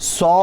100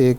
1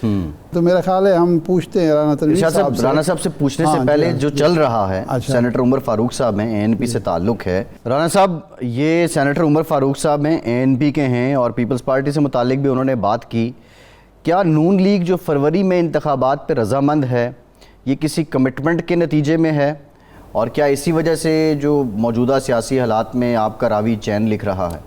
تو میرا خیال ہے ہم پوچھتے ہیں رانا تنویر صاحب سے. رانا صاحب سے پوچھنے سے پہلے جو چل رہا ہے, سینیٹر عمر فاروق صاحب ہیں, ANP سے تعلق ہے. رانا صاحب, یہ سینیٹر عمر فاروق صاحب ہیں, ANP کے ہیں, اور پیپلز پارٹی سے متعلق بھی انہوں نے بات کی. کیا نون لیگ جو فروری میں انتخابات پہ رضامند ہے, یہ کسی کمٹمنٹ کے نتیجے میں ہے, اور کیا اسی وجہ سے جو موجودہ سیاسی حالات میں آپ کا راوی چین لکھ رہا ہے؟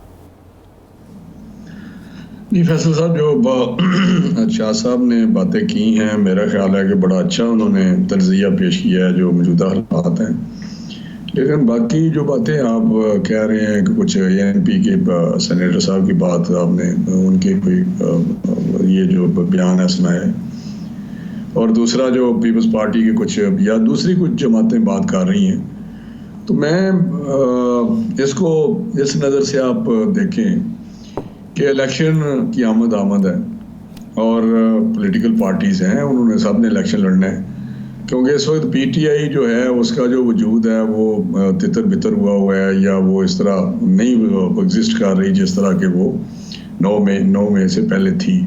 جی فیصل صاحب, جو شاہ صاحب نے باتیں کی ہیں, میرا خیال ہے کہ بڑا اچھا انہوں نے تجزیہ پیش کیا ہے جو موجودہ حالات ہیں. لیکن باقی جو باتیں آپ کہہ رہے ہیں کہ کچھ ANP کے سینیٹر صاحب کی بات آپ نے ان کے کوئی یہ جو بیان ہے سنایا, اور دوسرا جو پیپلز پارٹی کے کچھ یا دوسری کچھ جماعتیں بات کر رہی ہیں, تو میں اس کو اس نظر سے آپ دیکھیں کہ الیکشن کی آمد ہے, اور پولیٹیکل پارٹیز ہیں, انہوں نے سب نے الیکشن لڑنا ہے, کیونکہ اس وقت PTI جو ہے اس کا جو وجود ہے وہ تتر بتر ہوا ہے, یا وہ اس طرح نہیں ایگزسٹ کر رہی جس طرح کہ وہ 9 مئی سے پہلے تھی.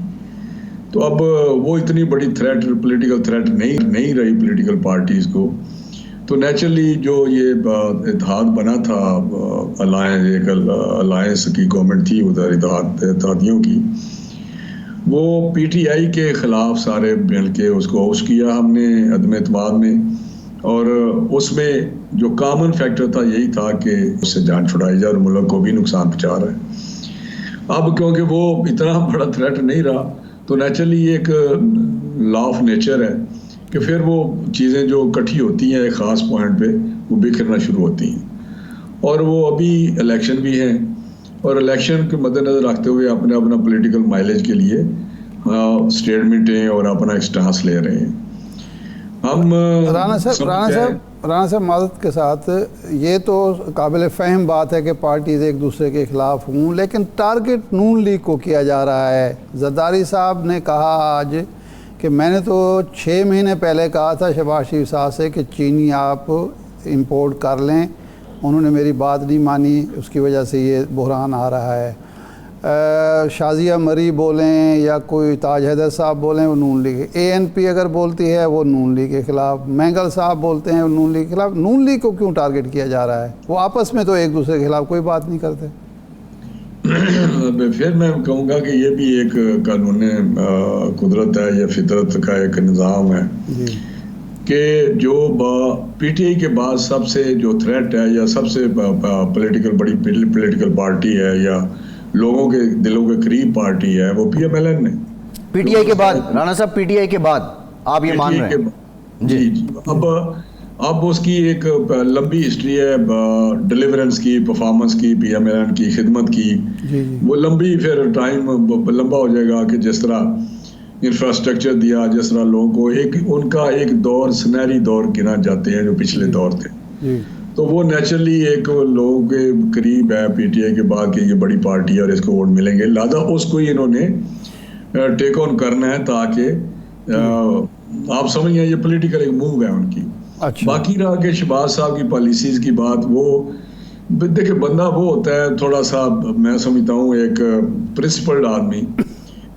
تو اب وہ اتنی بڑی تھریٹ, پولیٹیکل تھریٹ نہیں رہی پولیٹیکل پارٹیز کو. تو نیچرلی جو یہ اتحاد بنا تھا, الائنس کی گورنمنٹ تھی ادھر اتحادیوں کی, وہ PTI کے خلاف سارے مل کے اس کو اوس کیا ہم نے عدم اعتماد میں, اور اس میں جو کامن فیکٹر تھا یہی تھا کہ اس سے جان چھڑائی جائے اور ملک کو بھی نقصان پہنچا رہا ہے. اب کیونکہ وہ اتنا بڑا تھریٹ نہیں رہا, تو نیچرلی ایک لا آف نیچر ہے کہ پھر وہ چیزیں جو اکٹھی ہوتی ہیں ایک خاص پوائنٹ پہ وہ بکھرنا شروع ہوتی ہیں. اور وہ ابھی الیکشن بھی ہیں, اور الیکشن کے مد نظر رکھتے ہوئے اپنا پولیٹیکل مائلیج کے لیے اسٹیٹمنٹیں اور اپنا ایک سٹانس لے رہے ہیں. ہم رانا صاحب معذرت کے ساتھ, یہ تو قابل فہم بات ہے کہ پارٹیز ایک دوسرے کے خلاف ہوں, لیکن ٹارگٹ نون لیگ کو کیا جا رہا ہے. زرداری صاحب نے کہا آج کہ میں نے تو 6 مہینے پہلے کہا تھا شہباز شریف صاحب سے کہ چینی آپ امپورٹ کر لیں, انہوں نے میری بات نہیں مانی, اس کی وجہ سے یہ بحران آ رہا ہے. شازیہ مری بولیں یا کوئی تاج حیدر صاحب بولیں وہ نون لیگ, ANP اگر بولتی ہے وہ نون لیگ کے خلاف, مینگل صاحب بولتے ہیں وہ نون لیگ کے خلاف. نون لیگ کو کیوں ٹارگٹ کیا جا رہا ہے؟ وہ آپس میں تو ایک دوسرے کے خلاف کوئی بات نہیں کرتے. پھر میں کہوں گا کہ یہ بھی ایک قانون قدرت ہے یا فطرت کا ایک نظام ہے کہ جو PTI کے بعد سب سے جو تھریٹ ہے یا سب سے بڑی پولیٹیکل پارٹی ہے یا لوگوں کے دلوں کے قریب پارٹی ہے وہ PMLN ہے. PTI کے بعد رانا صاحب, PTI کے بعد آپ یہ مان رہے ہیں؟ جی. اب اس کی ایک لمبی ہسٹری ہے ڈیلیورنس کی, پرفارمنس کی, PMLN کی خدمت کی. وہ لمبی پھر ٹائم لمبا ہو جائے گا کہ جس طرح انفراسٹرکچر دیا, جس طرح لوگوں کو ان کا ایک دور سنہری دور گنا جاتے ہیں جو پچھلے دور تھے. تو وہ نیچرلی ایک لوگوں کے قریب ہے PTI کے بعد کہ یہ بڑی پارٹی ہے اور اس کو ووٹ ملیں گے, لہٰذا اس کو ہی انہوں نے ٹیک آن کرنا ہے تاکہ آپ سمجھ گئے یہ پولیٹیکل ایک موو ہے ان کی. باقی رہا کہ شہباز صاحب کی پالیسیز کی بات, وہ دیکھیں بندہ وہ ہوتا ہے تھوڑا سا, میں سمجھتا ہوں ایک پرنسپلڈ آدمی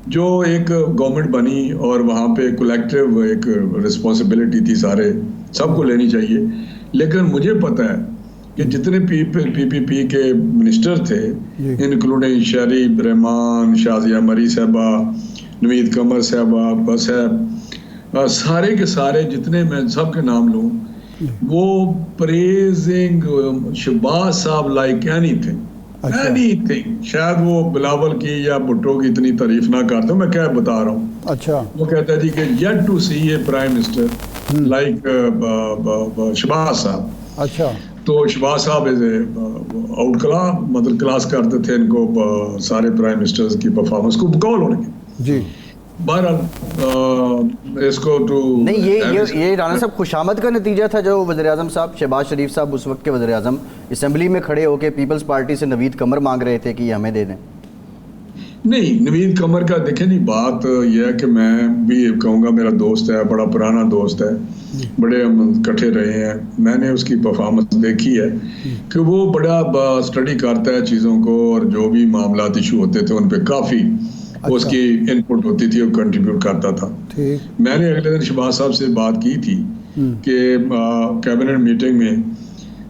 جو ایک گورنمنٹ بنی اور وہاں پہ کولیکٹیو ایک رسپانسبلٹی تھی سارے سب کو لینی چاہیے. لیکن مجھے پتہ ہے کہ جتنے PPP کے منسٹر تھے انکلوڈنگ شہری رحمان, شازیہ مری صاحبہ, نوید قمر صاحبہ, بس ہے سارے کے سارے جتنے میں سب کے نام لوں, وہ پریزنگ شہباز صاحب لائک اینی تھنگ. شاید وہ بلاول کی یا بھٹو کی اتنی تعریف نہ کرتے, میں کیا بتا رہا ہوں. اچھا, وہ کہتا ہے جی کہ yet to see a prime minister like Shehbaz صاحب. اچھا, تو شہباز صاحب آؤٹ کلاس مطلب کلاس کرتے تھے ان کو سارے پرائم منسٹرز کی پرفارمنس کو بقول ہونے کے. جی بہرحال اس کو تو نہیں, یہ رانا صاحب خوشامد کا نتیجہ تھا جو وزیر اعظم صاحب شہباز شریف صاحب اس وقت کے وزیر اعظم اسمبلی میں کھڑے ہو کے پیپلز پارٹی سے نوید قمر مانگ رہے تھے کہ یہ ہمیں دے دیں. نہیں, نوید قمر کا دیکھیں جی بات یہ ہے کہ میں بھی کہوں گا میرا دوست ہے, بڑا پرانا دوست ہے, بڑے ہم اکٹھے رہے ہیں. میں نے اس کی پرفارمنس دیکھی ہے کہ وہ بڑا اسٹڈی کرتا ہے چیزوں کو, اور جو بھی معاملات ایشو ہوتے تھے ان پہ کافی اس کی انپٹ ہوتی تھی اور کنٹریبیوٹ کرتا تھا. میں نے اگلے دن شہباز صاحب سے بات کی تھی کہ کیبنٹ میٹنگ میں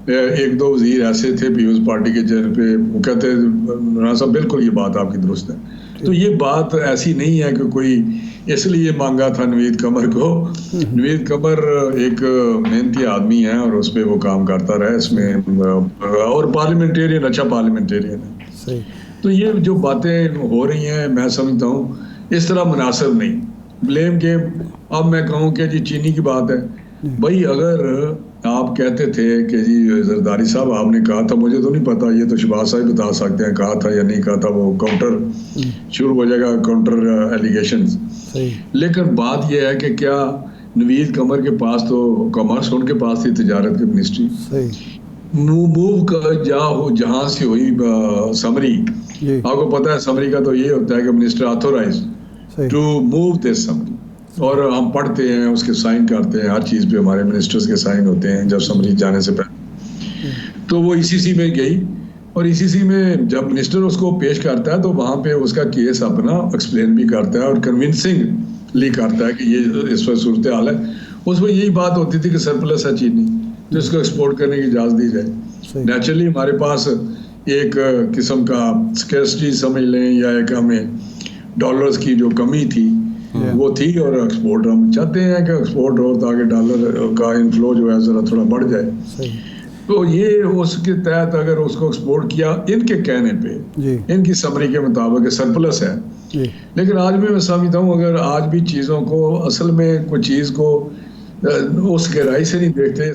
ایک دو وزیر ایسے تھے پیپلز پارٹی کے جن پہ وہ کہتے رانا صاحب بالکل یہ بات آپ کی درست ہے. تو یہ بات ایسی نہیں ہے کہ کوئی اس لیے مانگا تھا نوید قمر کو. نوید قمر ایک محنتی آدمی ہے اور اس پہ وہ کام کرتا رہا اس میں, اور پارلیمنٹیرین اچھا پارلیمنٹیرین ہے. تو یہ جو باتیں ہو رہی ہیں میں سمجھتا ہوں اس طرح مناسب نہیں. بلیم گیم اب میں کہوں کہ جی چینی کی بات ہے, بھائی اگر آپ کہتے تھے کہ جی زرداری صاحب آپ نے کہا تھا, مجھے تو نہیں پتا, یہ تو شہباز صاحب بتا سکتے ہیں کہا تھا یا نہیں کہا تھا, وہ کاؤنٹر شروع ہو جائے گا, کاؤنٹر ایلیگیشنز. لیکن بات یہ ہے کہ کیا نوید قمر کے پاس تو کامرس ان کے پاس تھی, تجارت کی منسٹری, موو جہاں سے ہوئی سمری. آپ کو پتا ہے سمری کا تو یہ ہوتا ہے کہ minister authorise to move this summary, اور ہم پڑھتے ہیں اس کے سائن کرتے ہیں, ہر چیز پہ ہمارے منسٹرز کے سائن ہوتے ہیں جب سمری جانے سے پہلے. تو وہ ECC میں گئی اور ECC میں جب منسٹر اس کو پیش کرتا ہے تو وہاں پہ اس کا کیس اپنا ایکسپلین بھی کرتا ہے اور کنونسنگلی کرتا ہے کہ یہ اس وقت صورتحال ہے. اس میں یہی بات ہوتی تھی کہ سرپلس ہے چینی تو اس کو ایکسپورٹ کرنے کی اجازت دی جائے. نیچرلی ہمارے پاس ایک قسم کا اسکیرسٹی سمجھ لیں یا ایک ہمیں ڈالرز کی جو کمی تھی وہ تھی, اور ایکسپورٹ ہم چاہتے ہیں کہ ایکسپورٹ ہو تاکہ ڈالر کا انفلو جو ہے ذرا تھوڑا بڑھ جائے. تو یہ اس کے تحت اگر اس کو ایکسپورٹ کیا ان کے کہنے پہ, ان کی سمری کے مطابق سرپلس ہے. لیکن آج بھی میں سمجھتا ہوں اگر آج بھی چیزوں کو اصل میں کوئی چیز کو اس گہرائی سے نہیں دیکھتے.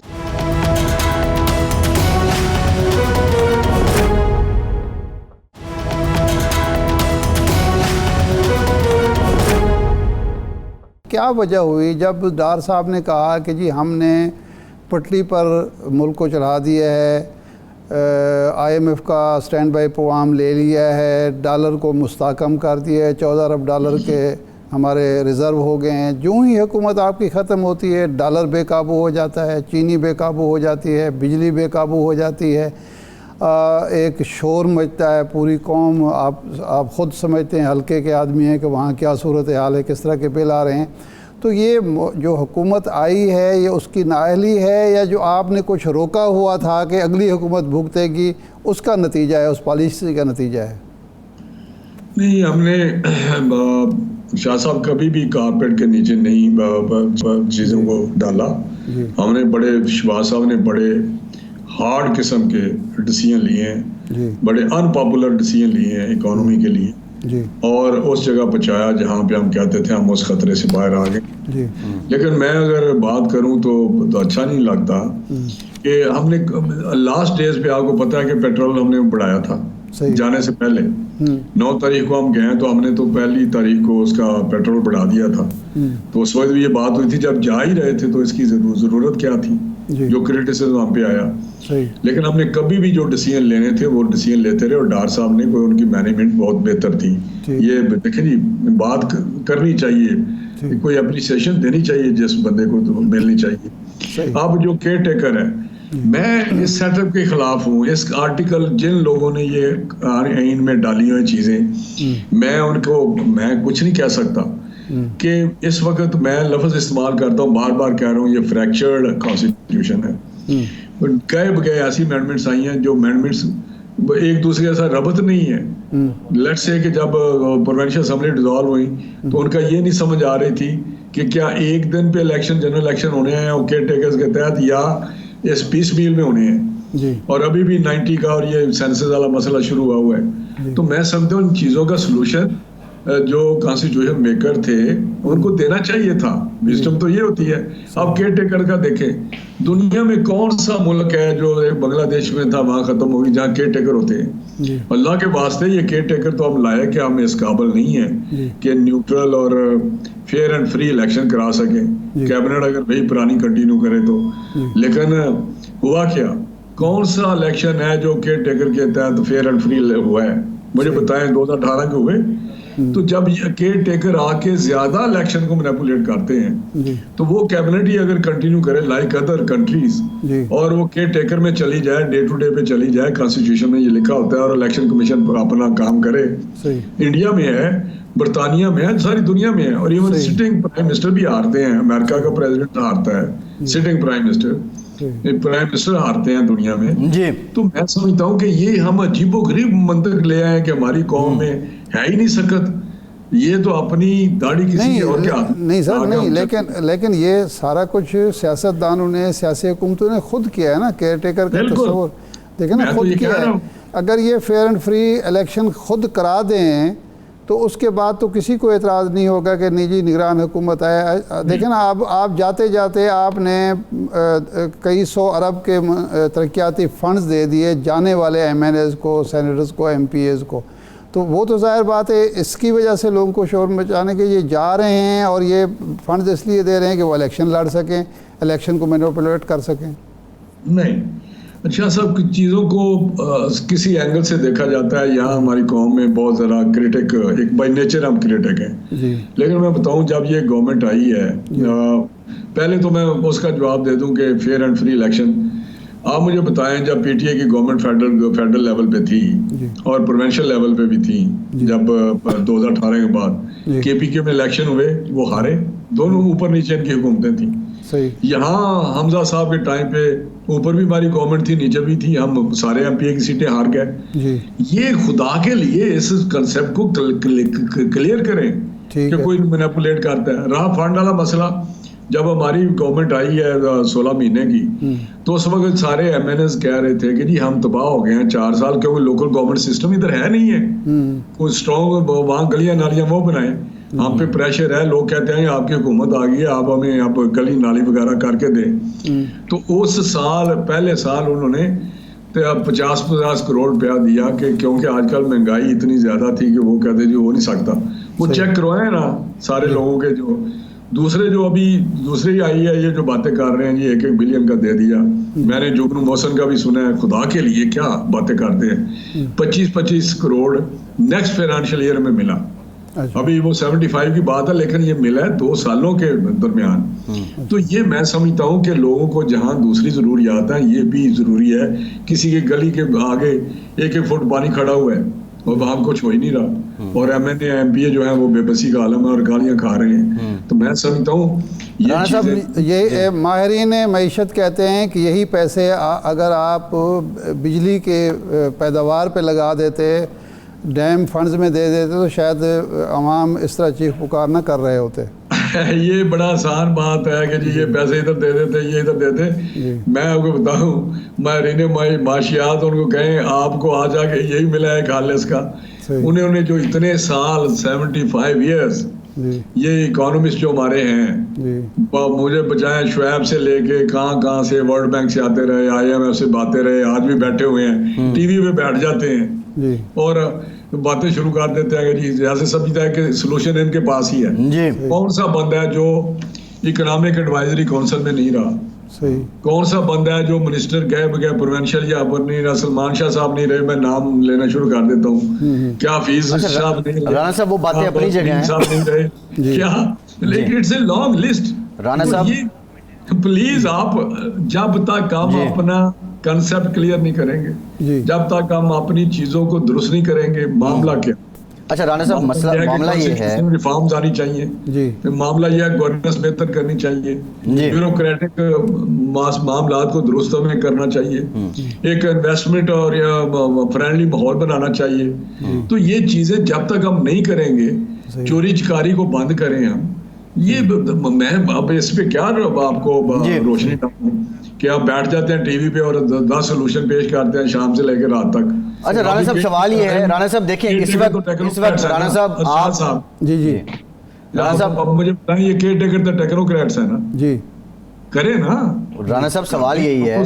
کیا وجہ ہوئی جب ڈار صاحب نے کہا کہ جی ہم نے پٹلی پر ملک کو چڑھا دیا ہے, IMF کا سٹینڈ بائی پروگرام لے لیا ہے, ڈالر کو مستحکم کر دیا ہے, 14 ارب ڈالر کے ہمارے ریزرو ہو گئے ہیں. جو ہی حکومت آپ کی ختم ہوتی ہے ڈالر بے قابو ہو جاتا ہے, چینی بے قابو ہو جاتی ہے, بجلی بے قابو ہو جاتی ہے, ایک شور مچتا ہے, پوری قوم آپ خود سمجھتے ہیں ہلکے کے آدمی ہیں کہ وہاں کیا صورتحال ہے, کس طرح کے بل آ رہے ہیں. تو یہ جو حکومت آئی ہے یہ اس کی نااہلی ہے یا جو آپ نے کچھ روکا ہوا تھا کہ اگلی حکومت بھگتے گی اس کا نتیجہ ہے, اس پالیسی کا نتیجہ ہے؟ نہیں, ہم نے شاہ صاحب کبھی بھی کارپیٹ کے نیچے نہیں چیزوں کو ڈالا. ہم نے شہباز صاحب نے بڑے ہارڈ قسم کے ڈیسیژن لیے ہیں, بڑے ان پاپولر ڈیسیژن لیے ہیں اکانومی کے لیے, اور اس جگہ پہنچایا جہاں پہ ہم کہتے تھے ہم اس خطرے سے باہر آ گئے. لیکن میں اگر بات کروں تو اچھا نہیں لگتا کہ ہم نے لاسٹ ڈیز پہ, آپ کو پتا ہے کہ پیٹرول ہم نے بڑھایا تھا جانے سے پہلے. 9 تاریخ کو ہم گئے تو ہم نے تو پہلی تاریخ کو اس کا پیٹرول بڑھا دیا تھا. تو اس وقت بھی یہ بات ہوئی تھی جب جا ہی رہے تھے تو اس کی ضرورت کیا تھی, جو کریٹیسزم ہم پہ آیا. لیکن ہم نے کبھی بھی جو ڈیسیژن لینے تھے وہ ڈیسیژن لیتے رہے, اور ڈار صاحب نے کوئی ان کی مینجمنٹ بہت بہتر تھی. یہ دیکھیں جی بات کرنی چاہیے, کوئی اپریسیشن دینی چاہیے جس بندے کو تو ملنی چاہیے. اب جو کیئر ٹیکر ہے, میں اس سیٹ اپ کے خلاف ہوں. اس آرٹیکل جن لوگوں نے یہ آئین میں ڈالی ہوئی چیزیں, میں ان کو میں کچھ نہیں کہہ سکتا کہ اس وقت میں لفظ استعمال کرتا ہوں, بار بار کہہ رہا ہوں, یہ فریکچرڈ کانسٹیٹیوشن ہے. گئے بگئے ایسی امینڈمنٹس آئی ہیں جو امینڈمنٹس ایک دوسرے کے ساتھ ربط نہیں ہے. لیٹس سے کہ جب پروونشل اسمبلی ڈیزالو ہوئی تو ان کا یہ نہیں سمجھ آ رہی تھی کہ کیا ایک دن پہ الیکشن, جنرل الیکشن ہونے ہیں اور کیئر ٹیکرز کے تحت, یا اس پیس میل میں ہونے ہیں. اور ابھی بھی 90 کا اور یہ سینسس والا مسئلہ شروع ہوا ہے. تو میں سمجھتا ہوں ان چیزوں کا سلوشن جو کانسٹیٹیوشن میکر تھے ان کو دینا چاہیے تھا. وزڈم تو یہ ہوتی ہے. اب کیئر ٹیکر کا دیکھیں, دنیا میں کون سا ملک ہے جو بنگلہ دیش میں تھا وہاں ختم ہوگی جہاں کیئر ٹیکر ہوتے ہیں. اللہ کے واسطے یہ کیئر ٹیکر تو ہم لائے کہ ہم اس قابل نہیں ہیں کہ نیوٹرل اور فیئر اینڈ فری الیکشن کرا سکیں. کیبنٹ اگر وہی پرانی کنٹینیو کرے تو. لیکن ہوا کیا, کون سا الیکشن ہے جو کیئر ٹیکر کے تحت فیئر اینڈ فری ہوا ہے؟ مجھے بتائیں. 2018 کے ہوئے. تو جب کیئر ٹیکر آ کے زیادہ الیکشن کو مینیپولیٹ کرتے ہیں تو وہ کیبنٹ ہی اگر کنٹینیو کرے لائک ادر کنٹریز, اور وہ کیئر ٹیکر میں چلی جائے, ڈے ٹو ڈے پہ چلی جائے, کانسٹیٹیوشن میں یہ لکھا ہوتا ہے, اور الیکشن کمیشن پر اپنا کام کرے. انڈیا میں ہے برطانیہ میں ہے, ساری دنیا میں ہے, اور ایون سٹنگ پرائم منسٹر بھی ہارتے ہیں. امریکہ کا پریزیڈنٹ ہارتا ہے, سٹنگ پرائم منسٹر ہارتے ہیں دنیا میں. تو میں سمجھتا ہوں کہ یہ ہم عجیب و غریب منطق لے آئے کہ ہماری قوم میں ہے ہی نہیں سکت, یہ تو اپنی داڑھی کسی اور کیا. نہیں سر نہیں, لیکن یہ سارا کچھ سیاست دانوں نے, سیاسی حکومتوں نے خود کیا ہے نا, کیئر ٹیکر کا تصور دیکھیں نا, خود کیا ہے. اگر یہ فیئر اینڈ فری الیکشن خود کرا دیں تو اس کے بعد تو کسی کو اعتراض نہیں ہوگا کہ نہیں جی نگران حکومت آئے. دیکھیں نا, آپ جاتے جاتے آپ نے کئی 100 ارب کے ترقیاتی فنڈز دے دیے جانے والے ایم این ایز کو, سینیٹرز کو, ایم پی ایز کو. تو وہ تو ظاہر بات ہے اس کی وجہ سے لوگوں کو شور مچانے کے یہ جا رہے ہیں, اور یہ فنڈز اس لیے دے رہے ہیں کہ وہ الیکشن لڑ سکیں, الیکشن کو مینوپولیٹ کر سکیں. نہیں اچھا سب چیزوں کو کسی اینگل سے دیکھا جاتا ہے. یہاں ہماری قوم میں بہت ذرا کرٹک, ایک بائی نیچر ہم کرٹک ہیں, لیکن میں بتاؤں جب یہ گورنمنٹ آئی ہے, پہلے تو میں اس کا جواب دے دوں کہ فیئر اینڈ فری الیکشن آپ مجھے بتائیں جب پی ٹی اے کی گورنمنٹ فیڈرل لیول پہ تھی اور پروونشل لیول پہ بھی تھی, جب 2018 کے بعد کے پی کے میں الیکشن ہوئے وہ ہارے, دونوں اوپر نیچے ان کی حکومتیں تھیں. یہاں حمزہ صاحب کے ٹائم پہ اوپر بھی ہماری گورنمنٹ تھی, نیچے بھی تھی, ہم سارے ایم پی اے کی سیٹیں ہار گئے. یہ خدا کے لیے اس کنسیپٹ کو کلیئر کریں کہ کوئی مینیپولیٹ کرتا ہے. رہا فنڈ والا مسئلہ, جب ہماری گورنمنٹ آئی ہے 16 مہینے کی, تو اس وقت سارے ایم این ایز کہہ رہے تھے کہ جی ہم تباہ ہو گئے ہیں 4 سال, کیونکہ لوکل گورنمنٹ سسٹم ادھر ہے نہیں ہے, کوئی اسٹرانگ وہاں گلیاں نالیاں وہ بنائیں. ہم پہ پریشر ہے, لوگ کہتے ہیں آپ کی حکومت آ گئی ہے, آپ ہمیں آپ گلی نالی وغیرہ کر کے دیں. تو اس سال پہلے سال انہوں نے 50 کروڑ روپیہ دیا, کہ کیونکہ آج کل مہنگائی اتنی زیادہ تھی کہ وہ کہتے جی ہو نہیں سکتا. وہ چیک کروائیں نا سارے لوگوں کے, جو دوسرے جو ابھی دوسری آئی ہے یہ جو باتیں کر رہے ہیں جی 1-1 بلین کا دے دیا. میں نے جگنو موسن کا بھی سنا ہے, خدا کے لیے کیا باتیں کرتے ہیں. 25 کروڑ نیکسٹ فائنانشل ایئر میں ملا. ابھی وہ 75 کی بات ہے, لیکن یہ ملا ہے 2 سالوں کے درمیان. تو یہ میں سمجھتا ہوں کہ لوگوں کو جہاں دوسری ضروریات ہیں یہ بھی ضروری ہے. کسی کے گلی کے آگے 1-1 فٹ پانی کھڑا ہوا ہے اور وہاں کچھ ہو ہی نہیں رہا, اور M N A M P A جو ہیں وہ بے بسی کا عالم ہے اور گالیاں کھا رہے ہیں. تو میں سمجھتا ہوں یہ ماہرین معیشت کہتے ہیں کہ یہی پیسے اگر آپ بجلی کے پیداوار پہ لگا دیتے, ڈیم فنڈز میں دے دیتے, تو شاید عوام اس طرح چیخ پکار نہ کر رہے ہوتے. یہ بڑا آسان بات ہے کہ جی یہ پیسے ادھر دے دیتے, یہ ادھر دیتے. میں آپ کو بتاؤں, ماہرین معاشیات ان کو کہیں آپ کو آ جا کے یہی ملا ہے خالص کا. انہوں نے جو اتنے سال 75 ایئرس یہ اکانومسٹ جو ہمارے ہیں, مجھے بچائیں شعیب سے لے کے کہاں سے ورلڈ بینک سے آتے رہے, آئی ایم ایف سے باتیں رہے, آج بھی بیٹھے ہوئے ہیں, ٹی وی پہ بیٹھ جاتے ہیں اور باتیں شروع کر دیتے ہیں کہ جی جیسے سمجھتا ہے کہ سلوشن ان کے پاس ہی ہے. کون سا بندہ ہے جو اکنامک ایڈوائزری کونسل میں نہیں رہا؟ کون سا بندہ ہے جو منسٹر گئے بغیر پروونشل یا نہیں رہا؟ سلمان شاہ صاحب نہیں رہے, میں نام لینا شروع کر دیتا ہوں. کیا حفیظ صاحب نہیں رہے, رانا صاحب وہ باتیں اپنی جگہ ہیں, صاحب نہیں رہے کیا, لیکن it's a long list. Rana صاحب پلیز آپ جب تک ہم اپنا کنسپٹ کلیئر نہیں کریں گے, جب تک ہم اپنی چیزوں کو درست نہیں کریں گے, معاملہ کیا. اچھا رانا صاحب معاملہ یہ ہے, ریفارمز آنی چاہیے. معاملہ یہ ہے گورننس بہتر کرنی چاہیے, بیوروکریٹک معاملات کو درست میں کرنا چاہیے, ایک انویسٹمنٹ اور فرینڈلی ماحول بنانا چاہیے. تو یہ چیزیں جب تک ہم نہیں کریں گے, چوری چکاری کو بند کریں ہم, یہ میں اب اس پہ کیا آپ کو روشنی ڈالوں کہ آپ بیٹھ جاتے ہیں ٹی وی پہ اور 10 سولوشن پیش کرتے ہیں شام سے لے کے رات تک. اچھا رانا صاحب سوال یہ ہے, رانا صاحب دیکھیں اس وقت رانا صاحب آپ رانا صاحب اب مجھے بتائیں یہ کیئر ٹیکر تو ٹیکنوکریٹس ہیں نا, کرے نا. رانا صاحب سوال یہی ہے,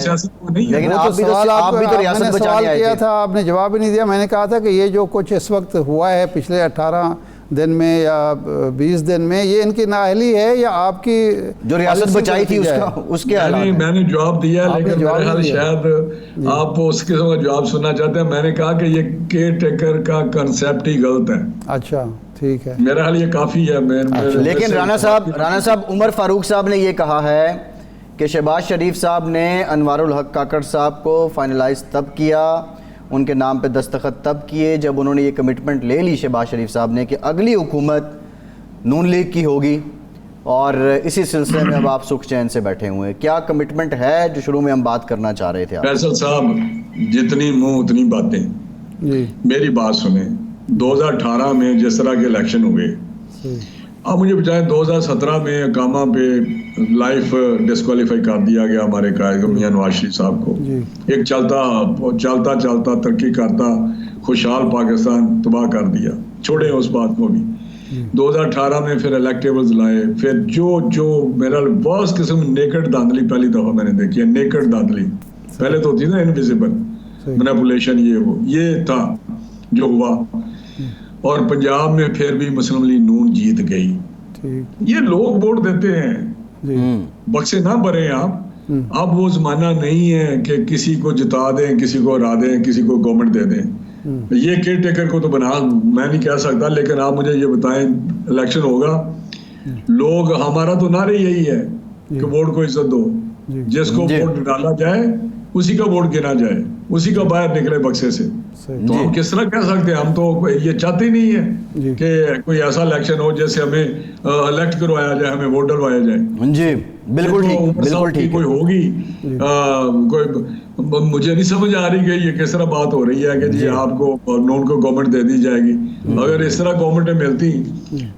لیکن آپ بھی تو ریاست بچانے آئے تھے. آپ نے جواب ہی نہیں دیا. میں نے کہا تھا کہ یہ جو کچھ اس وقت ہوا ہے پچھلے 18 دن میں یا 20 دن میں, یہ ان کی نااہلی ہے یا آپ کی جو ریاست بچائی تھی اس کے حالات؟ میں نے جواب دیا, لیکن میرے خیال شاید آپ اس قسم کا جواب سننا چاہتے ہیں. میں نے کہا کہ یہ کیئر ٹیکر کا کنسیپٹ ہی غلط ہے. اچھا ٹھیک ہے, میرا خیال یہ کافی ہے. لیکن رانا صاحب عمر فاروق صاحب نے یہ کہا ہے کہ شہباز شریف صاحب نے انوار الحق کاکڑ صاحب کو فائنلائز تب کیا ان کے نام پہ دستخط تب کیے جب انہوں نے یہ کمٹمنٹ لے لی شہباز شریف صاحب نے کہ اگلی حکومت نون لیگ کی ہوگی، اور اسی سلسلے میں اب آپ سکھ چین سے بیٹھے ہوئے ہیں. کیا کمٹمنٹ ہے جو شروع میں ہم بات کرنا چاہ رہے تھے؟ فیصل صاحب جتنی منہ اتنی باتیں. میری بات سنیں، 2018 میں جس طرح کے الیکشن ہوئے، اب مجھے بچائیں 2017 میں اقامہ پہ لائف ڈسکوالیفائی کر دیا گیا ہمارے قائد میاں نواز شریف صاحب کو. ایک چلتا ترقی کرتا خوشحال پاکستان تباہ کر دیا. چھوڑیں اس بات کو بھی. 2018 میں پھر الیکٹیبلز لائے، پھر جو میرا بہت قسم نیکڈ دھاندلی پہلی دفعہ میں نے دیکھی ہے. نیکڈ دھاندلی پہلے تو ہوتی نا انویزیبل مینیپولیشن، یہ تھا جو ہوا. اور پنجاب میں پھر بھی مسلم لیگ نون جیت گئی. یہ لوگ ووٹ دیتے ہیں، بکسے نہ بھریں آپ. اب وہ زمانہ نہیں ہے کہ کسی کو جتا دیں، کسی کو ہرا دیں، کسی کو گورنمنٹ دے دیں. یہ کیئر ٹیکر کو تو بنا میں نہیں کہہ سکتا، لیکن آپ مجھے یہ بتائیں الیکشن ہوگا، لوگ ہمارا تو نعرہ یہی ہے کہ ووٹ کو عزت دو. جس کو ووٹ ڈالا جائے اسی کا ووٹ گنا جائے، اسی کا باہر نکلے بکسے سے. تو ہم کس طرح کہہ سکتے ہیں؟ ہم تو یہ چاہتے ہی نہیں ہے کہ کوئی ایسا الیکشن ہو جیسے ہمیں الیکٹ کروایا جائے، ہمیں ووٹ ڈلوایا جائے. جی بالکل ٹھیک. کوئی ہوگی کوئی، مجھے نہیں سمجھ آ رہی کہ یہ کس طرح بات ہو رہی ہے کہ جی آپ کو نون کو گورنمنٹ دے دی جائے گی. اگر اس طرح گورنمنٹیں ملتی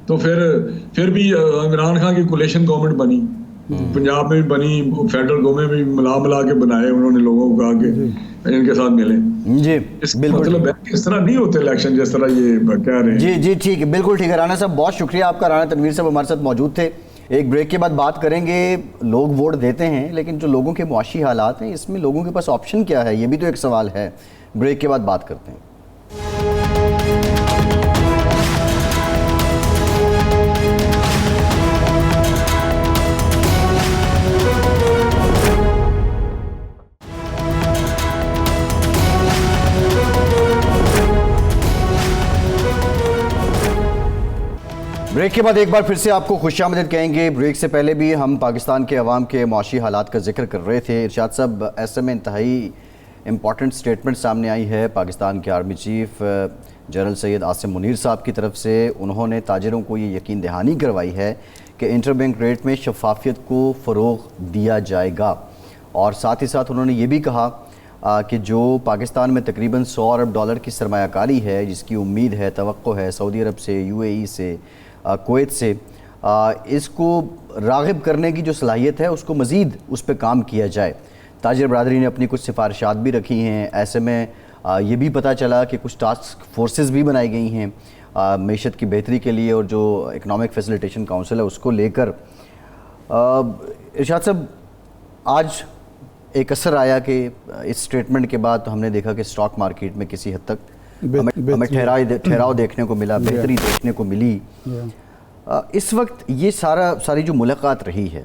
تو پھر بھی عمران خان کی کولیشن گورنمنٹ بنی، پنجاب میں بھی بنی، فیڈرل گورنمنٹ بھی ملا کے بنائے انہوں نے، لوگوں کو کہا کہ ان کے ساتھ ملیں. جی مطلب اس طرح نہیں ہوتے الیکشن جس طرح یہ کہہ رہے ہیں. جی ٹھیک ہے، بالکل ٹھیک ہے. رانا صاحب بہت شکریہ آپ کا. رانا تنویر صاحب ہمارے ساتھ موجود تھے. ایک بریک کے بعد بات کریں گے. لوگ ووٹ دیتے ہیں لیکن جو لوگوں کے معاشی حالات ہیں اس میں لوگوں کے پاس آپشن کیا ہے، یہ بھی تو ایک سوال ہے. بریک کے بعد بات کرتے ہیں. بریک کے بعد ایک بار پھر سے آپ کو خوش آمدید کہیں گے. بریک سے پہلے بھی ہم پاکستان کے عوام کے معاشی حالات کا ذکر کر رہے تھے. ارشاد صاحب، ایسے میں انتہائی امپورٹنٹ سٹیٹمنٹ سامنے آئی ہے پاکستان کے army chief general Syed Asim Munir صاحب کی طرف سے. انہوں نے تاجروں کو یہ یقین دہانی کروائی ہے کہ انٹر بینک ریٹ میں شفافیت کو فروغ دیا جائے گا، اور ساتھ ہی ساتھ انہوں نے یہ بھی کہا کہ جو پاکستان میں تقریباً 100 ارب ڈالر کی سرمایہ کاری ہے جس کی امید ہے، توقع ہے سعودی عرب سے، UAE سے، کویت سے، اس کو راغب کرنے کی جو صلاحیت ہے اس کو مزید اس پہ کام کیا جائے. تاجر برادری نے اپنی کچھ سفارشات بھی رکھی ہیں. ایسے میں یہ بھی پتہ چلا کہ کچھ ٹاسک فورسز بھی بنائی گئی ہیں معیشت کی بہتری کے لیے، اور جو اکنامک فیسیلیٹیشن کونسل ہے اس کو لے کر. ارشاد صاحب، آج ایک اثر آیا کہ اس سٹیٹمنٹ کے بعد ہم نے دیکھا کہ اسٹاک مارکیٹ میں کسی حد تک ہمیں ٹھہراؤ دیکھنے کو ملا، بہتری دیکھنے کو ملی. اس وقت یہ ساری جو ملاقات رہی ہے،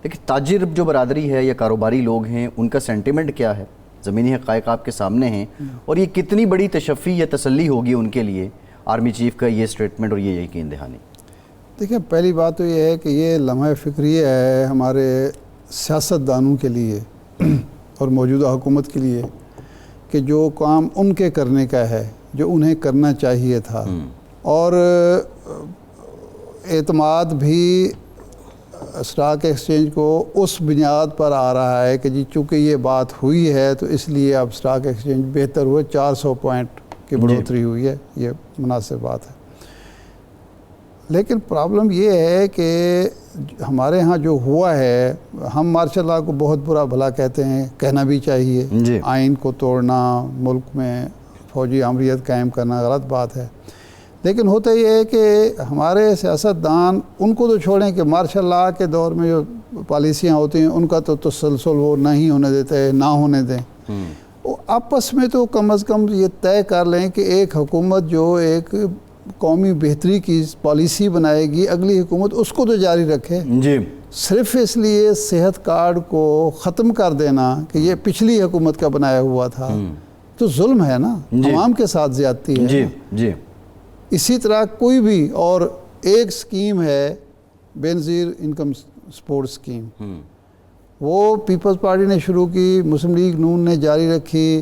لیکن تاجر جو برادری ہے یا کاروباری لوگ ہیں ان کا سینٹیمنٹ کیا ہے؟ زمینی حقائق آپ کے سامنے ہیں، اور یہ کتنی بڑی تشفی یا تسلی ہوگی ان کے لیے آرمی چیف کا یہ سٹیٹمنٹ اور یہ یقین دہانی؟ دیکھیں، پہلی بات تو یہ ہے کہ یہ لمحہ فکری ہے ہمارے سیاستدانوں کے لیے اور موجودہ حکومت کے لیے کہ جو کام ان کے کرنے کا ہے، جو انہیں کرنا چاہیے تھا، اور اعتماد بھی اسٹاک ایکسچینج کو اس بنیاد پر آ رہا ہے کہ جی چونکہ یہ بات ہوئی ہے تو اس لیے اب اسٹاک ایکسچینج بہتر ہوئے، 400 پوائنٹ کی بڑھوتری ہوئی ہے، یہ مناسب بات ہے. لیکن پرابلم یہ ہے کہ ہمارے ہاں جو ہوا ہے، ہم مارشل لاء کو بہت برا بھلا کہتے ہیں، کہنا بھی چاہیے. آئین کو توڑنا، ملک میں فوجی آمریت قائم کرنا غلط بات ہے. لیکن ہوتا یہ ہے کہ ہمارے سیاستدان ان کو تو چھوڑیں کہ مارشل لاء کے دور میں جو پالیسیاں ہوتی ہیں ان کا تو تسلسل وہ نہیں ہونے دیتے، نہ ہونے دیں. آپس میں تو کم از کم یہ طے کر لیں کہ ایک حکومت جو ایک قومی بہتری کی پالیسی بنائے گی، اگلی حکومت اس کو تو جاری رکھے. صرف اس لیے صحت کارڈ کو ختم کر دینا کہ یہ پچھلی حکومت کا بنایا ہوا تھا تو ظلم ہے نا، عوام کے ساتھ زیادتی ہے. اسی طرح کوئی بھی اور ایک سکیم ہے بے نظیر انکم سپورٹ سکیم، وہ پیپلز پارٹی نے شروع کی، مسلم لیگ نون نے جاری رکھی،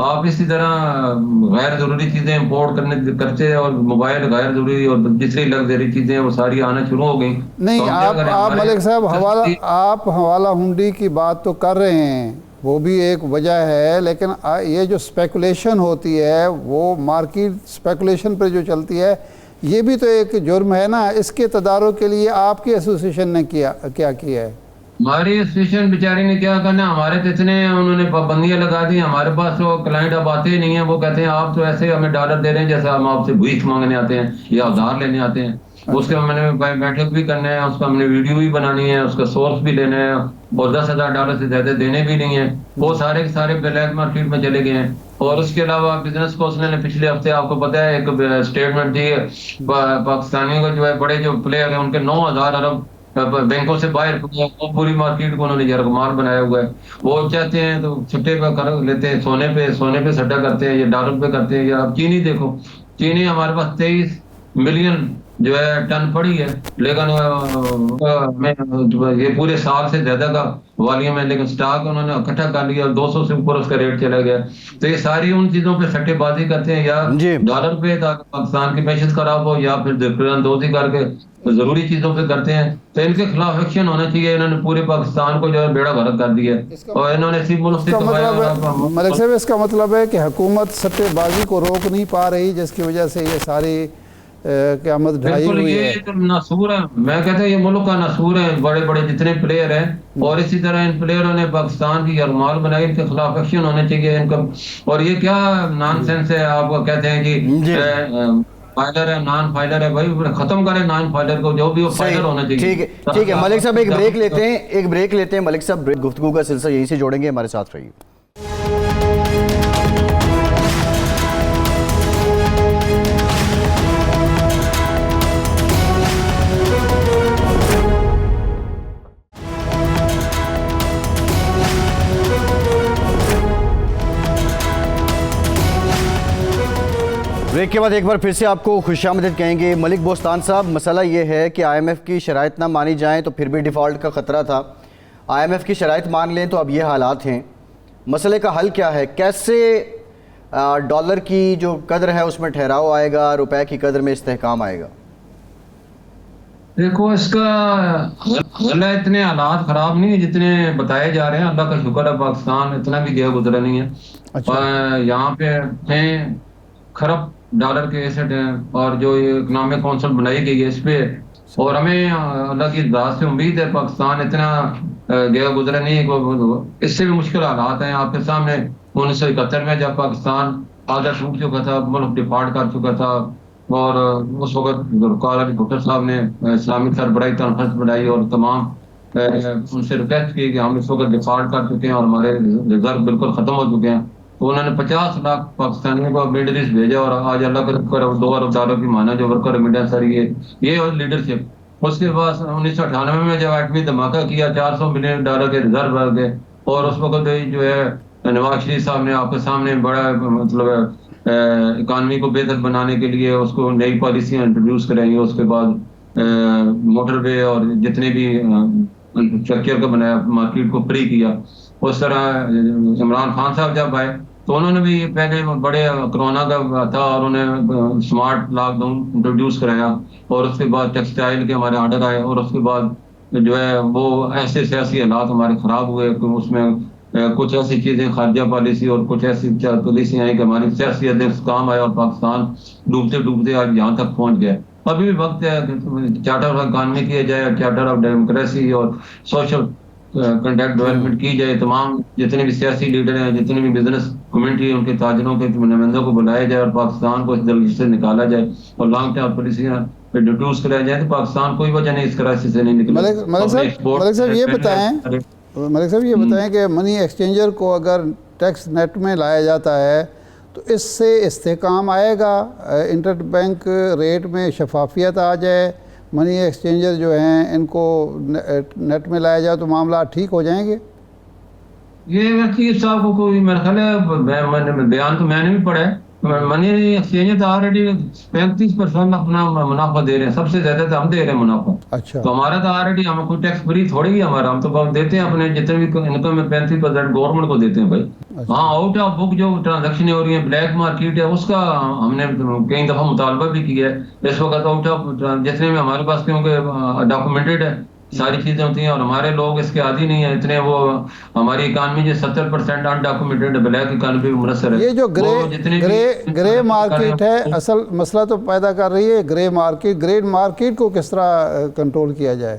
آپ اسی طرح غیر ضروری چیزیں امپورٹ کرتے ہیں، اور موبائل غیر ضروری اور دوسری لگژری چیزیں وہ ساری آنا شروع ہو گئیں۔ نہیں، آپ ملک صاحب حوالہ ہنڈی کی بات تو کر رہے ہیں، وہ بھی ایک وجہ ہے، لیکن یہ جو سپیکولیشن ہوتی ہے وہ مارکیٹ سپیکولیشن پر جو چلتی ہے، یہ بھی تو ایک جرم ہے نا۔ اس کے تدارک کے لیے آپ کی ایسوسیشن نے کیا ہے؟ ہماری ایسوسیشن بیچاری نے کیا کرنا، ہمارے تو اتنے انہوں نے پابندیاں لگا دی، ہمارے پاس تو کلائنٹ اب آتے ہی نہیں ہیں، وہ کہتے ہیں آپ تو ایسے ہمیں ڈالر دے رہے ہیں جیسے ہم آپ سے بھیک مانگنے آتے ہیں یا ادھار لینے آتے ہیں۔ اس کے ہم نے بیٹھک بھی کرنا ہے، اس کا ہم نے ویڈیو بھی بنانی ہے، اس کا سورس بھی لینا ہے، اور $10,000 سے زیادہ دینے بھی نہیں ہیں، وہ سارے کے سارے بلیک مارکیٹ میں چلے گئے ہیں۔ اور اس کے علاوہ بزنس کونسل نے پچھلے ہفتے آپ کو پتا ہے ایک اسٹیٹمنٹ دی ہے، پاکستانیوں کا جو ہے بڑے جو پلیئر ہیں ان کے 9,000 ارب بینکوں سے باہر، وہ پوری مارکیٹ کو انہوں نے یرغمال بنایا ہوا ہے۔ وہ چاہتے ہیں تو چھٹے پہ کر لیتے ہیں، سونے پہ سٹا کرتے ہیں یا ڈالر پہ کرتے ہیں۔ یا اب چینی دیکھو، چینی ہمارے پاس 23 ملین جو ہے ٹن پڑی ہے، لیکن یہ پورے سال سے زیادہ کا والیوم ہے، لیکن سٹاک انہوں نے اکٹھا کر لیا اور 200 سے اوپر اس کا ریٹ چلا گیا۔ تو یہ ساری ان چیزوں پہ سٹے بازی کرتے ہیں، یا ڈالر پہ تاکہ پاکستان کی معیشت خراب ہو، یا پھر اندوزی کر کے ضروری چیزوں پہ کرتے ہیں۔ تو ان کے خلاف ایکشن ہونا چاہیے۔ انہوں نے پورے پاکستان کو جو ہے بیڑا غرق کر دیا اور انہوں نے اسی ملک سے ملک صاحب اس کا مطلب ہے کہ حکومت سٹے بازی کو روک نہیں پا رہی، جس کی وجہ سے یہ ساری قیامت ڈھائی ہوئی ہے۔ یہ ناسور ہے، میں کہتا ہوں یہ ملک کا ناسور ہے، بڑے بڑے جتنے پلیئر ہیں، اور اسی طرح ان پلیئروں نے پاکستان کی یرغمال بنائی، ان کے خلاف ایکشن ہونے چاہیے ان کا۔ اور یہ کیا نان سینس ہے، آپ کو کہتے ہیں جی فائلر ہے، نان فائلر ہے، بھائی ختم کریں نان فائلر کو، جو بھی وہ فائلر ہونا چاہیے۔ ٹھیک ہے ملک صاحب، ایک بریک لیتے ہیں ملک صاحب، گفتگو کا سلسلہ یہیں سے جوڑیں گے، ہمارے ساتھ رہیے۔ بریک کے بعد ایک بار پھر سے آپ کو خوش آمدید کہیں گے۔ ملک بوستان صاحب، مسئلہ یہ ہے کہ آئی ایم ایف کی شرائط نہ مانی جائیں تو پھر بھی ڈیفالٹ کا خطرہ تھا، آئی ایم ایف کی شرائط مان لیں تو اب یہ حالات ہیں۔ مسئلے کا حل کیا ہے؟ کیسے ڈالر کی جو قدر ہے اس میں ٹھہراؤ آئے گا، روپے کی قدر میں استحکام آئے گا؟ دیکھو اس کا حل ہے، اتنے حالات خراب نہیں جتنے بتائے جا رہے ہیں۔ اللہ کا شکر ہے پاکستان اتنا بھی گیا گزرا نہیں ہے۔ یہاں پہ خرب ڈالر کے ایسٹ ہیں، اور جو اکنامک کونسل بنائی گئی ہے اس پہ، اور ہمیں اللہ کی ذات سے امید ہے پاکستان اتنا گیا گزرا نہیں ہے۔ اس سے بھی مشکل حالات ہیں آپ کے سامنے۔ 1971 میں جب پاکستان آدھا ٹوٹ چکا تھا، ملک ڈیفالٹ کر چکا تھا، اور اس وقت ذوالفقار علی بھٹو صاحب نے اسلامک سربراہی کانفرنس بنائی اور تمام ان سے ریکویسٹ کی کہ ہم اس وقت ڈیفالٹ کر چکے ہیں اور ہمارے ریزرو بالکل ختم ہو چکے ہیں۔ تو انہوں نے 50 لاکھ پاکستانیوں کو مڈل ایسٹ بھیجا، اور آج اللہ کا شکر ہے $2 ارب کی مانا جو ورکر ریمیٹنس ہے، یہ لیڈرشپ۔ اس کے بعد 1998 میں جب ایٹمی دھماکہ کیا، $400 ملین کے ریزرو بڑھ گئے، اور اس وقت جو ہے نواز شریف صاحب نے آپ کے سامنے بڑا مطلب اکانومی کو بہتر بنانے کے لیے اس کو نئی پالیسیاں انٹروڈیوس کریں گے۔ اس کے بعد موٹر وے اور جتنے بھی اسٹرکچر کا بنایا، مارکیٹ کو فری کیا۔ اس طرح عمران خان صاحب جب آئے تو انہوں نے بھی پہلے بڑے کرونا کا تھا اور انہیں سمارٹ لاک ڈاؤن انٹروڈیوس کرایا، اور اس کے بعد ٹیکسٹائل کے ہمارے آرڈر آئے، اور اس کے بعد جو ہے وہ ایسے سیاسی حالات ہمارے خراب ہوئے کہ اس میں کچھ ایسی چیزیں خارجہ پالیسی اور کچھ ایسی پالیسیاں آئیں کہ ہماری سیاسی کام آیا، اور پاکستان ڈوبتے ڈوبتے آج یہاں تک پہنچ گیا۔ ابھی بھی وقت ہے کہ چارٹر آف اکانومی کیا جائے، چارٹر آف ڈیموکریسی اور سوشل کنٹیکٹ ڈیولپمنٹ کی جائے، تمام جتنے بھی سیاسی لیڈر ہیں، جتنے بھی بزنس کمیونٹی ان کے تاجروں کے نمائندوں کو بلایا جائے، اور پاکستان کو اس دلچسپی سے نکالا جائے، اور لانگ ٹرم پالیسیاں پہ ڈیٹوس کرایا جائے، تو پاکستان کوئی وجہ نہیں اس کرائسس سے نہیں نکلے۔ ملک صاحب یہ بتائیں کہ منی ایکسچینجر کو اگر ٹیکس نیٹ میں لایا جاتا ہے تو اس سے استحکام آئے گا، انٹر بینک ریٹ میں شفافیت آ جائے، منی ایکسچینجر جو ہیں ان کو نیٹ میں لایا جائے تو معاملات ٹھیک ہو جائیں گے؟ یہ وکیل صاحب کو کوئی میرا خیال ہے بیان تو میں نے بھی پڑھا ہے، منی ایکسچینج تو آلریڈی 35% اپنا منافع دے رہے ہیں، سب سے زیادہ تو ہم دے رہے ہیں منافع. اچھا تو ہمارا تو آلریڈی ہم کوئی ٹیکس فری تھوڑی ہے ہمارا، ہم تو دیتے ہیں اپنے جتنے بھی انکم میں 35% گورنمنٹ کو دیتے ہیں بھائی. ہاں آؤٹ آف بک جو ٹرانزیکشن ہو رہی ہے، بلیک مارکیٹ ہے، اس کا ہم نے کئی دفعہ مطالبہ بھی کیا ہے. اس وقت آؤٹ آف جتنے میں ہمارے پاس کیونکہ ڈاکومنٹڈ ہے ساری چیزیں ہوتی ہیں، اور ہمارے لوگ اس کے عادی نہیں ہیں اتنے. وہ ہماری اکانومی جو 70% انڈاکومنٹڈ بلیک اکانومی منحصر ہے. یہ جو وہ جتنے بھی گرے مارکیٹ ہے اصل مسئلہ تو پیدا کر رہی ہے گرے مارکیٹ کو کس طرح کنٹرول کیا جائے؟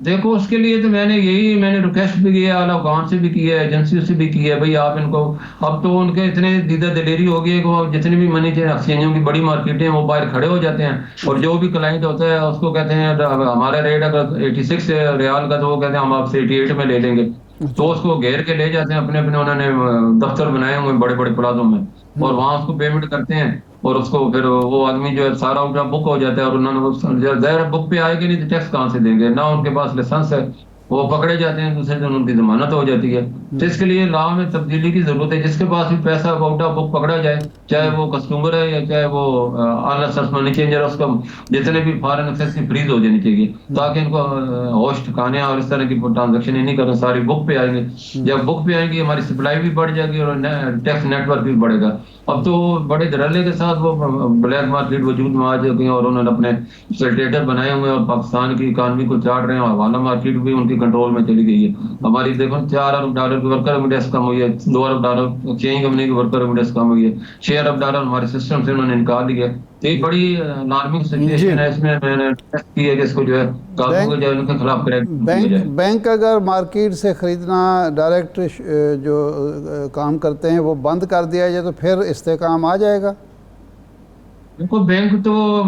دیکھو اس کے لیے تو میں نے ریکویسٹ بھی کیا ہے، اعلیٰ حکام سے بھی کیا ہے، ایجنسیوں سے بھی کیا ہے. بھائی آپ ان کو، اب تو ان کے اتنے دیدہ دلیری ہو گئی ہے کہ وہ جتنے بھی منی ایکسچینجوں کی بڑی مارکیٹیں ہیں وہ باہر کھڑے ہو جاتے ہیں، اور جو بھی کلائنٹ ہوتا ہے اس کو کہتے ہیں ہمارا ریٹ اگر 86 ریال کا تو وہ کہتے ہیں ہم آپ سے 88 میں لے لیں گے. تو اس کو گھیر کے لے جاتے ہیں اپنے انہوں نے دفتر بنائے ہوئے بڑے بڑے پلازوں میں، اور وہاں اس کو پیمنٹ کرتے ہیں، اور اس کو پھر وہ آدمی جو ہے سارا اٹھا بک ہو جاتا ہے. اور انہوں نے ظاہر بک پہ آئے گی نہیں تو ٹیکس کہاں سے دیں گے، نہ ان کے پاس لائسنس ہے، وہ پکڑے جاتے ہیں، دوسرے دن ان کی ضمانت ہو جاتی ہے. تو اس کے لیے لا میں تبدیلی کی ضرورت ہے. جس کے پاس بھی پیسہ آؤٹ آف بک پکڑا جائے، چاہے وہ کسٹمر ہے یا چاہے وہ آنلائن منی چینجر، اس کا جتنے بھی فارن ایکسیس کی فریز ہو جانی چاہیے تاکہ ان کو ہوش ٹھکانے اور اس طرح کی ٹرانزیکشن ہی نہیں کریں، ساری بک پہ آئیں گے. جب بک پہ آئیں گی ہماری سپلائی بھی بڑھ جائے گی اور ٹیکس نیٹ ورک بھی بڑھے گا. اب تو بڑے دھڑلے کے ساتھ وہ بلیک مارکیٹ وجود میں آ چکی ہیں اور انہوں نے اپنے فیسیلیٹیٹر بنائے ہوئے ہیں اور پاکستان کی اکانومی کو چاٹ رہے ہیں. حوالہ مارکیٹ بھی ان کی کنٹرول میں چلی گئی ہے. ہماری دیکھو $4 ارب کی ورکر ریمیڈنس کم ہوئی ہے، $2 ارب ایکسچینج کمپنی کی ورکر ریمیڈنس کم ہوئی ہے، $6 ارب ہمارے سسٹم سے انہوں نے نکال لیا ہے. تو یہ بڑی الارمنگ سچویشن ہے. اس میں میں نے ٹیسٹ کی ہے کہ اس کو جو ہے قابو کے جو ان کے خلاف کیا جائے. بینک اگر مارکیٹ سے خریدنا ڈائریکٹ جو کام کرتے ہیں وہ بند کر دیا جائے تو پھر استحکام آ جائے گا؟ دیکھو بینک تو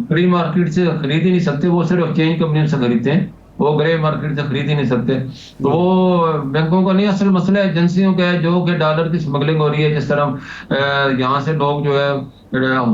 فری مارکیٹ سے خرید ہی نہیں سکتے، وہ صرف ایکسچینج کمپنیوں سے خریدتے ہیں، وہ گرے مارکیٹ سے خرید ہی نہیں سکتے. تو وہ بینکوں کا نہیں، اصل مسئلہ ایجنسیوں کا ہے جو کہ ڈالر کی سمگلنگ ہو رہی ہے. جس طرح یہاں سے لوگ جو ہے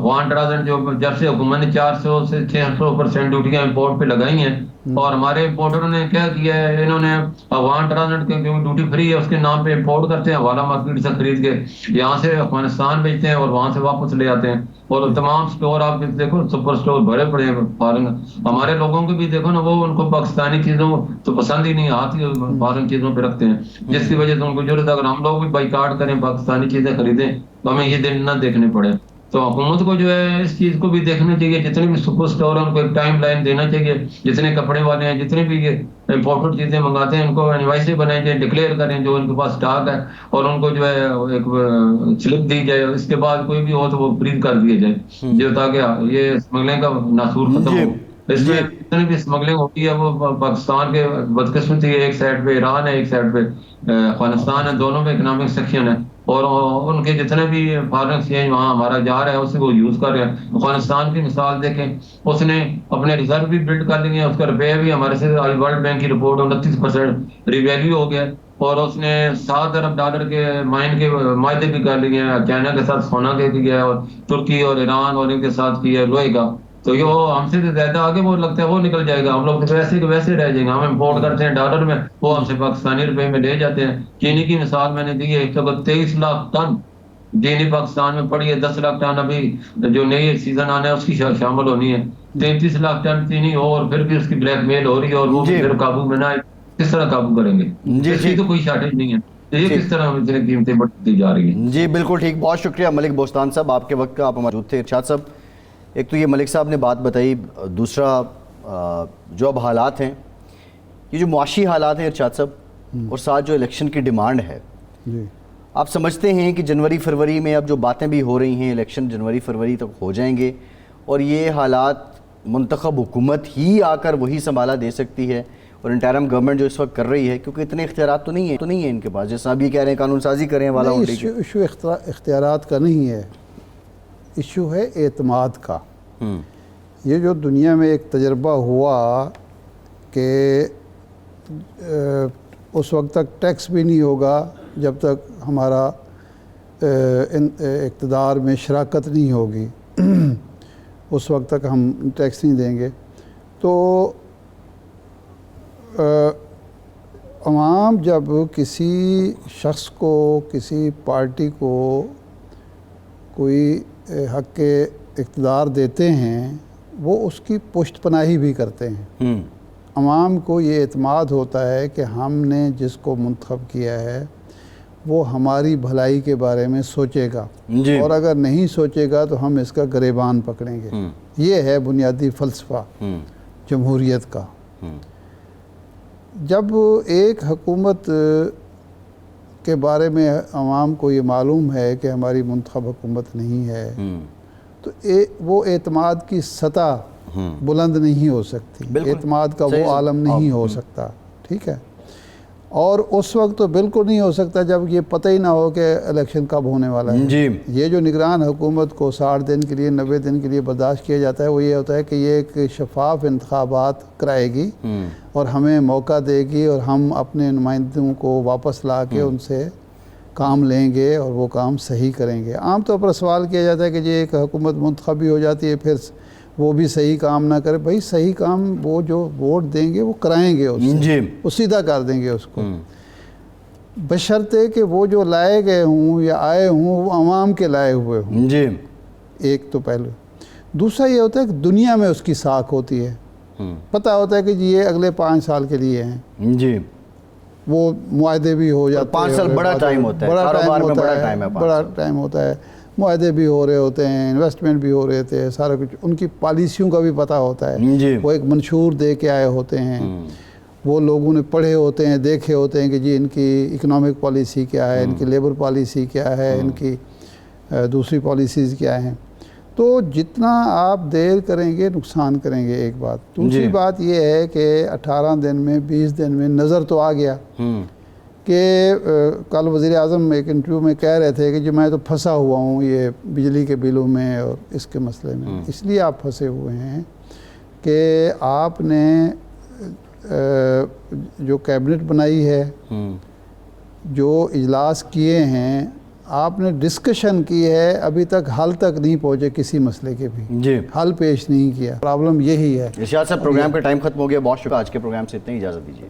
وان ٹرازن جو جب سے حکومت نے 400 سے 600% ڈیوٹیاں امپورٹ پہ لگائی ہیں، اور ہمارے امپورٹروں نے کیا کیا ہے، انہوں نے وان ٹرازن کے جو ڈیوٹی فری ہے اس کے نام پہ امپورٹ کرتے ہیں حوالہ مارکیٹ سے خرید کے، یہاں سے افغانستان بھیجتے ہیں اور وہاں سے واپس لے آتے ہیں. اور تمام سٹور آپ دیکھو سپر سٹور بڑے بڑے فارن، ہمارے لوگوں کو بھی دیکھو نا، وہ ان کو پاکستانی چیزوں تو پسند ہی نہیں، ہاتھ ہی فارن چیزوں پہ رکھتے ہیں، جس کی وجہ سے ان کو ضرورت ہے اگر ہم لوگ بھی بائیکاٹ کریں پاکستانی چیزیں خریدیں تو ہمیں یہ دن نہ دیکھنے پڑے. تو حکومت کو جو ہے اس چیز کو بھی دیکھنا چاہیے، جتنے بھی سپر سٹور ہیں ان کو ایک ٹائم لائن دینا چاہیے. جتنے کپڑے والے ہیں، جتنے بھی یہ امپورٹڈ چیزیں منگاتے ہیں، ان کو انوائسیں بنائیں جائیں، ڈکلیئر کریں جو ان کے پاس اسٹاک ہے، اور ان کو جو ہے ایک سلپ دی جائے. اس کے بعد کوئی بھی ہو تو وہ فریز کر دیے جائے جو تاکہ یہ اسمگلنگ کا ناسور ختم ہو. اس میں جتنی بھی اسمگلنگ ہوتی ہے وہ پاکستان کے بدقسمتی ہے، ایک سائڈ پہ ایران ہے، ایک سائڈ پہ افغانستان ہے، دونوں میں اکنامک سیکشن ہے، اور ان کے جتنے بھی فارن ایکسچینج وہاں ہمارا جا رہا ہے اسے وہ یوز کر رہے ہیں. افغانستان کی مثال دیکھیں، اس نے اپنے ریزرو بھی بلڈ کر لیے ہیں، اس کا روپیہ بھی ہمارے سے ورلڈ بینک کی رپورٹ 29% ریویلیو ہو گیا، اور اس نے $7 ارب کے مائن کے معاہدے بھی کر لیے ہیں، چائنا کے ساتھ سونا کے کیا ہے، اور ترکی اور ایران اور ان کے ساتھ کیا ہے لوہے کا. تو یہ ہم سے زیادہ آگے وہ لگتا ہے وہ نکل جائے گا، ہم لوگ تو ویسے کے ویسے رہ جائیں گے. ہم امپورٹ کرتے ہیں ڈالر میں، وہ ہم سے پاکستانی روپے میں لے جاتے ہیں. چینی کی مثال میں نے دی ہے، اس وقت 23 لاکھ ٹن چینی پاکستان میں پڑی ہے، 10 لاکھ ٹن ابھی جو نئی سیزن آنا ہے اس کی شامل ہونی ہے. 33 لاکھ ٹن چینی ہو اور پھر بھی اس کی بلیک میل ہو رہی ہے، اور وہ بھی پھر قابو میں نہ آئے، کس طرح قابو کریں گے؟ اس کی تو کوئی شارٹیج نہیں ہے. یہ کس طرح اتنی قیمتیں بڑھتی جا رہی ہیں؟ جی بالکل ٹھیک، بہت شکریہ ملک بوستان صاحب، آپ کے وقت کا آپ موجود تھے. ارشاد صاحب، ایک تو یہ ملک صاحب نے بات بتائی، دوسرا جو اب حالات ہیں، یہ جو معاشی حالات ہیں ارشاد صاحب، اور ساتھ جو الیکشن کی ڈیمانڈ ہے، آپ سمجھتے ہیں کہ جنوری فروری میں اب جو باتیں بھی ہو رہی ہیں الیکشن جنوری فروری تک ہو جائیں گے، اور یہ حالات منتخب حکومت ہی آ کر وہی سنبھالا دے سکتی ہے، اور انٹرم گورنمنٹ جو اس وقت کر رہی ہے، کیونکہ اتنے اختیارات تو نہیں ہیں ان کے پاس، جیسا ابھی کہہ رہے ہیں قانون سازی کریں والا ہونے کی. ایشو اختیارات کا نہیں ہے، ایشو ہے اعتماد کا. یہ جو دنیا میں ایک تجربہ ہوا کہ اس وقت تک ٹیکس بھی نہیں ہوگا جب تک ہمارا اقتدار میں شراکت نہیں ہوگی، اس وقت تک ہم ٹیکس نہیں دیں گے. تو عوام جب کسی شخص کو، کسی پارٹی کو کوئی حق کے اقتدار دیتے ہیں وہ اس کی پشت پناہی بھی کرتے ہیں۔ عوام کو یہ اعتماد ہوتا ہے کہ ہم نے جس کو منتخب کیا ہے وہ ہماری بھلائی کے بارے میں سوچے گا، اور اگر نہیں سوچے گا تو ہم اس کا گریبان پکڑیں گے۔ یہ ہے بنیادی فلسفہ جمہوریت کا۔ جب ایک حکومت کے بارے میں عوام کو یہ معلوم ہے کہ ہماری منتخب حکومت نہیں ہے تو وہ اعتماد کی سطح بلند نہیں ہو سکتی، اعتماد کا وہ عالم نہیں ہو سکتا، ٹھیک ہے۔ اور اس وقت تو بالکل نہیں ہو سکتا جب یہ پتہ ہی نہ ہو کہ الیکشن کب ہونے والا ہے۔ یہ جو نگران حکومت کو 60 دن کے لیے 90 دن کے لیے برداشت کیا جاتا ہے وہ یہ ہوتا ہے کہ یہ ایک شفاف انتخابات کرائے گی اور ہمیں موقع دے گی اور ہم اپنے نمائندوں کو واپس لا کے ان سے کام لیں گے اور وہ کام صحیح کریں گے۔ عام طور پر سوال کیا جاتا ہے کہ یہ ایک حکومت منتخب بھی ہو جاتی ہے پھر وہ بھی صحیح کام نہ کرے۔ بھائی صحیح کام وہ جو ووٹ دیں گے وہ کرائیں گے، وہ سیدھا کر دیں گے اس کو، بشرطے کہ وہ جو لائے گئے ہوں یا آئے ہوں وہ عوام کے لائے ہوئے ہوں۔ ایک تو پہلے۔ دوسرا یہ ہوتا ہے کہ دنیا میں اس کی ساکھ ہوتی ہے، پتہ ہوتا ہے کہ جی یہ اگلے 5 سال کے لیے ہیں۔ وہ معاہدے بھی ہو جاتے ہیں، 5 سال بڑا ٹائم ہوتا ہے، کاروبار میں بڑا ٹائم ہوتا ہے، معاہدے بھی ہو رہے ہوتے ہیں، انویسٹمنٹ بھی ہو رہے تھے، سارا کچھ ان کی پالیسیوں کا بھی پتہ ہوتا ہے۔ وہ ایک منشور دے کے آئے ہوتے ہیں، وہ لوگوں نے پڑھے ہوتے ہیں، دیکھے ہوتے ہیں کہ جی ان کی اکنامک پالیسی کیا ہے، ان کی لیبر پالیسی کیا ہے، ان کی دوسری پالیسیز کیا ہیں۔ تو جتنا آپ دیر کریں گے نقصان کریں گے، ایک بات۔ دوسری بات یہ ہے کہ 18 دن میں 20 دن میں نظر تو آ گیا کہ کل وزیر اعظم ایک انٹرویو میں کہہ رہے تھے کہ جی میں تو پھنسا ہوا ہوں یہ بجلی کے بلوں میں اور اس کے مسئلے میں۔ اس لیے آپ پھنسے ہوئے ہیں کہ آپ نے جو کیبنٹ بنائی ہے، جو اجلاس کیے ہیں، آپ نے ڈسکشن کی ہے، ابھی تک حل تک نہیں پہنچے کسی مسئلے کے بھی، حل پیش نہیں کیا۔ پرابلم یہی ہے۔ ارشاد صاحب پروگرام کا ٹائم ختم ہو گیا، بہت شکریہ، آج کے پروگرام سے اتنی اجازت دیجیے۔